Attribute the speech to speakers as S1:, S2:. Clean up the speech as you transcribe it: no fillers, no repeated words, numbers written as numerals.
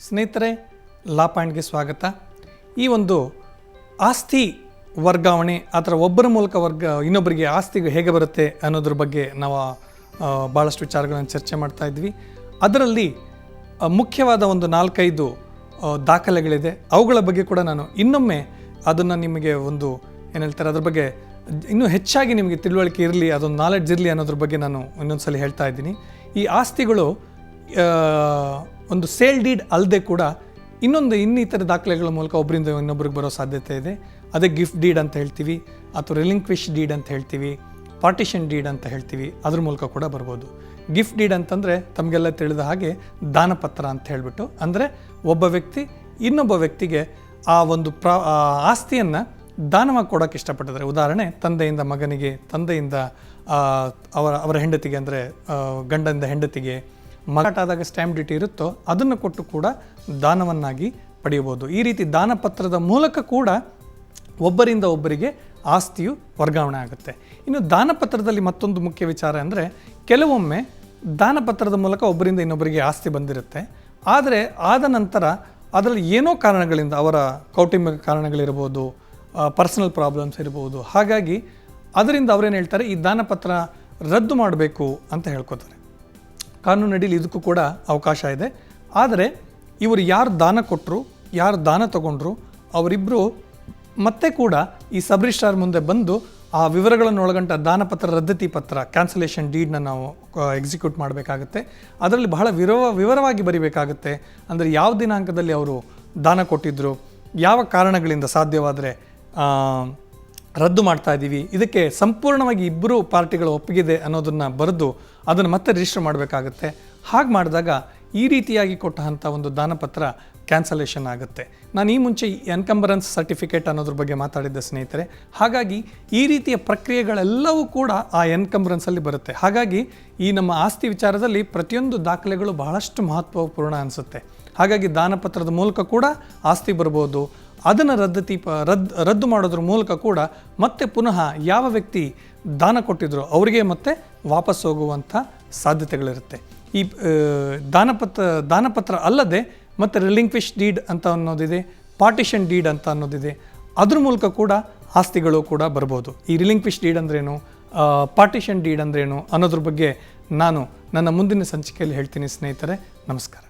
S1: ಸ್ನೇಹಿತರೆ, ಲಾ ಪಾಯಿಂಟ್ಗೆ ಸ್ವಾಗತ. ಈ ಒಂದು ಆಸ್ತಿ ವರ್ಗಾವಣೆ ಅಥವಾ ಒಬ್ಬರ ಮೂಲಕ ಇನ್ನೊಬ್ಬರಿಗೆ ಆಸ್ತಿಗೆ ಹೇಗೆ ಬರುತ್ತೆ ಅನ್ನೋದ್ರ ಬಗ್ಗೆ ನಾವು ಭಾಳಷ್ಟು ವಿಚಾರಗಳನ್ನು ಚರ್ಚೆ ಮಾಡ್ತಾ ಇದ್ವಿ. ಅದರಲ್ಲಿ ಮುಖ್ಯವಾದ ಒಂದು 4-5 ದಾಖಲೆಗಳಿದೆ. ಅವುಗಳ ಬಗ್ಗೆ ಕೂಡ ನಾನು ಇನ್ನೊಮ್ಮೆ ಅದನ್ನು ನಿಮಗೆ ಒಂದು ಏನು ಹೇಳ್ತಾರೆ ಅದ್ರ ಬಗ್ಗೆ ಇನ್ನೂ ಹೆಚ್ಚಾಗಿ ನಿಮಗೆ ತಿಳುವಳಿಕೆ ಇರಲಿ, ಅದೊಂದು ನಾಲೆಡ್ಜ್ ಇರಲಿ ಅನ್ನೋದ್ರ ಬಗ್ಗೆ ನಾನು ಇನ್ನೊಂದ್ಸಲ ಹೇಳ್ತಾ ಇದ್ದೀನಿ. ಈ ಆಸ್ತಿಗಳು ಒಂದು ಸೇಲ್ ಡೀಡ್ ಅಲ್ಲದೆ ಕೂಡ ಇನ್ನಿತರ ದಾಖಲೆಗಳ ಮೂಲಕ ಒಬ್ಬರಿಂದ ಇನ್ನೊಬ್ರಿಗೆ ಬರೋ ಸಾಧ್ಯತೆ ಇದೆ. ಅದೇ ಗಿಫ್ಟ್ ಡೀಡ್ ಅಂತ ಹೇಳ್ತೀವಿ, ಅಥವಾ ರಿಲಿಂಕ್ವಿಶ್ ಡೀಡ್ ಅಂತ ಹೇಳ್ತೀವಿ, ಪಾರ್ಟಿಷನ್ ಡೀಡ್ ಅಂತ ಹೇಳ್ತೀವಿ. ಅದ್ರ ಮೂಲಕ ಕೂಡ ಬರ್ಬೋದು. ಗಿಫ್ಟ್ ಡೀಡ್ ಅಂತಂದರೆ ತಮಗೆಲ್ಲ ತಿಳಿದ ಹಾಗೆ ದಾನಪತ್ರ ಅಂತ ಹೇಳಿಬಿಟ್ಟು, ಅಂದರೆ ಒಬ್ಬ ವ್ಯಕ್ತಿ ಇನ್ನೊಬ್ಬ ವ್ಯಕ್ತಿಗೆ ಆ ಒಂದು ಆಸ್ತಿಯನ್ನು ದಾನವಾಗಿ ಕೊಡೋಕ್ಕೆ ಇಷ್ಟಪಟ್ಟಿದ್ದಾರೆ. ಉದಾಹರಣೆ, ತಂದೆಯಿಂದ ಮಗನಿಗೆ, ತಂದೆಯಿಂದ ಅವರ ಹೆಂಡತಿಗೆ, ಅಂದರೆ ಗಂಡನಿಂದ ಹೆಂಡತಿಗೆ. ಮಗಾಟಾದಾಗ ಸ್ಟ್ಯಾಂಪ್ ಡ್ಯೂಟಿ ಇರುತ್ತೋ ಅದನ್ನು ಕೊಟ್ಟು ಕೂಡ ದಾನವನ್ನಾಗಿ ಪಡೆಯಬಹುದು. ಈ ರೀತಿ ದಾನಪತ್ರದ ಮೂಲಕ ಕೂಡ ಒಬ್ಬರಿಂದ ಒಬ್ಬರಿಗೆ ಆಸ್ತಿಯು ವರ್ಗಾವಣೆ ಆಗುತ್ತೆ. ಇನ್ನು ದಾನಪತ್ರದಲ್ಲಿ ಮತ್ತೊಂದು ಮುಖ್ಯ ವಿಚಾರ ಅಂದರೆ, ಕೆಲವೊಮ್ಮೆ ದಾನಪತ್ರದ ಮೂಲಕ ಒಬ್ಬರಿಂದ ಇನ್ನೊಬ್ಬರಿಗೆ ಆಸ್ತಿ ಬಂದಿರುತ್ತೆ. ಆದರೆ ಆದ ನಂತರ ಅದರಲ್ಲಿ ಏನೋ ಕಾರಣಗಳಿಂದ, ಅವರ ಕೌಟುಂಬಿಕ ಕಾರಣಗಳಿರ್ಬೋದು, ಪರ್ಸನಲ್ ಪ್ರಾಬ್ಲಮ್ಸ್ ಇರ್ಬೋದು, ಹಾಗಾಗಿ ಅದರಿಂದ ಅವರೇನು ಹೇಳ್ತಾರೆ, ಈ ದಾನಪತ್ರ ರದ್ದು ಮಾಡಬೇಕು ಅಂತ ಹೇಳ್ಕೊತಾರೆ. ಕಾನೂನಿನಲ್ಲಿ ಇದಕ್ಕೂ ಕೂಡ ಅವಕಾಶ ಇದೆ. ಆದರೆ ಇವರು ಯಾರು ದಾನ ಕೊಟ್ಟರು, ಯಾರು ದಾನ ತಗೊಂಡ್ರು, ಅವರಿಬ್ಬರು ಮತ್ತೆ ಕೂಡ ಈ ಸಬ್ ರಿಜಿಸ್ಟ್ರಾರ್ ಮುಂದೆ ಬಂದು ಆ ವಿವರಗಳನ್ನು ಒಳಗೊಂಡ ದಾನಪತ್ರ ರದ್ದತಿ ಪತ್ರ, ಕ್ಯಾನ್ಸಲೇಷನ್ ಡೀಡ್ನ ನಾವು ಎಕ್ಸಿಕ್ಯೂಟ್ ಮಾಡಬೇಕಾಗುತ್ತೆ. ಅದರಲ್ಲಿ ಬಹಳ ವಿವರವಾಗಿ ಬರೀಬೇಕಾಗುತ್ತೆ. ಅಂದರೆ ಯಾವ ದಿನಾಂಕದಲ್ಲಿ ಅವರು ದಾನ ಕೊಟ್ಟಿದ್ದರು, ಯಾವ ಕಾರಣಗಳಿಂದ ಸಾಧ್ಯವಾದರೆ ರದ್ದು ಮಾಡ್ತಾ ಇದ್ದೀವಿ, ಇದಕ್ಕೆ ಸಂಪೂರ್ಣವಾಗಿ ಇಬ್ಬರು ಪಾರ್ಟಿಗಳ ಒಪ್ಪಿಗಿದೆ ಅನ್ನೋದನ್ನು ಬರೆದು ಅದನ್ನು ಮತ್ತೆ ರಿಜಿಸ್ಟರ್ ಮಾಡಬೇಕಾಗುತ್ತೆ. ಹಾಗೆ ಮಾಡಿದಾಗ ಈ ರೀತಿಯಾಗಿ ಕೊಟ್ಟಂಥ ಒಂದು ದಾನಪತ್ರ ಕ್ಯಾನ್ಸಲೇಷನ್ ಆಗುತ್ತೆ. ನಾನು ಈ ಮುಂಚೆ ಎನ್ಕಂಬರೆನ್ಸ್ ಸರ್ಟಿಫಿಕೇಟ್ ಅನ್ನೋದ್ರ ಬಗ್ಗೆ ಮಾತಾಡಿದ್ದೆ ಸ್ನೇಹಿತರೆ. ಹಾಗಾಗಿ ಈ ರೀತಿಯ ಪ್ರಕ್ರಿಯೆಗಳೆಲ್ಲವೂ ಕೂಡ ಆ ಎನ್ಕಂಬರೆನ್ಸಲ್ಲಿ ಬರುತ್ತೆ. ಹಾಗಾಗಿ ಈ ನಮ್ಮ ಆಸ್ತಿ ವಿಚಾರದಲ್ಲಿ ಪ್ರತಿಯೊಂದು ದಾಖಲೆಗಳು ಬಹಳಷ್ಟು ಮಹತ್ವಪೂರ್ಣ ಅನಿಸುತ್ತೆ. ಹಾಗಾಗಿ ದಾನಪತ್ರದ ಮೂಲಕ ಕೂಡ ಆಸ್ತಿ ಬರ್ಬೋದು. ಅದನ್ನು ರದ್ದು ಮಾಡೋದ್ರ ಮೂಲಕ ಕೂಡ ಮತ್ತೆ ಪುನಃ ಯಾವ ವ್ಯಕ್ತಿ ದಾನ ಕೊಟ್ಟಿದ್ರು ಅವರಿಗೆ ಮತ್ತೆ ವಾಪಸ್ ಹೋಗುವಂಥ ಸಾಧ್ಯತೆಗಳಿರುತ್ತೆ. ಈ ದಾನಪತ್ರ ಅಲ್ಲದೆ ಮತ್ತು ರಿಲಿಂಕ್ವಿಶ್ ಡೀಡ್ ಅಂತ ಅನ್ನೋದಿದೆ, ಪಾರ್ಟಿಷನ್ ಡೀಡ್ ಅಂತ ಅನ್ನೋದಿದೆ. ಅದ್ರ ಮೂಲಕ ಕೂಡ ಆಸ್ತಿಗಳು ಕೂಡ ಬರ್ಬೋದು. ಈ ರಿಲಿಂಕ್ವಿಶ್ ಡೀಡ್ ಅಂದ್ರೇನು, ಪಾರ್ಟಿಷನ್ ಡೀಡ್ ಅಂದ್ರೇನು ಅನ್ನೋದ್ರ ಬಗ್ಗೆ ನಾನು ನನ್ನ ಮುಂದಿನ ಸಂಚಿಕೆಯಲ್ಲಿ ಹೇಳ್ತೀನಿ ಸ್ನೇಹಿತರೆ. ನಮಸ್ಕಾರ.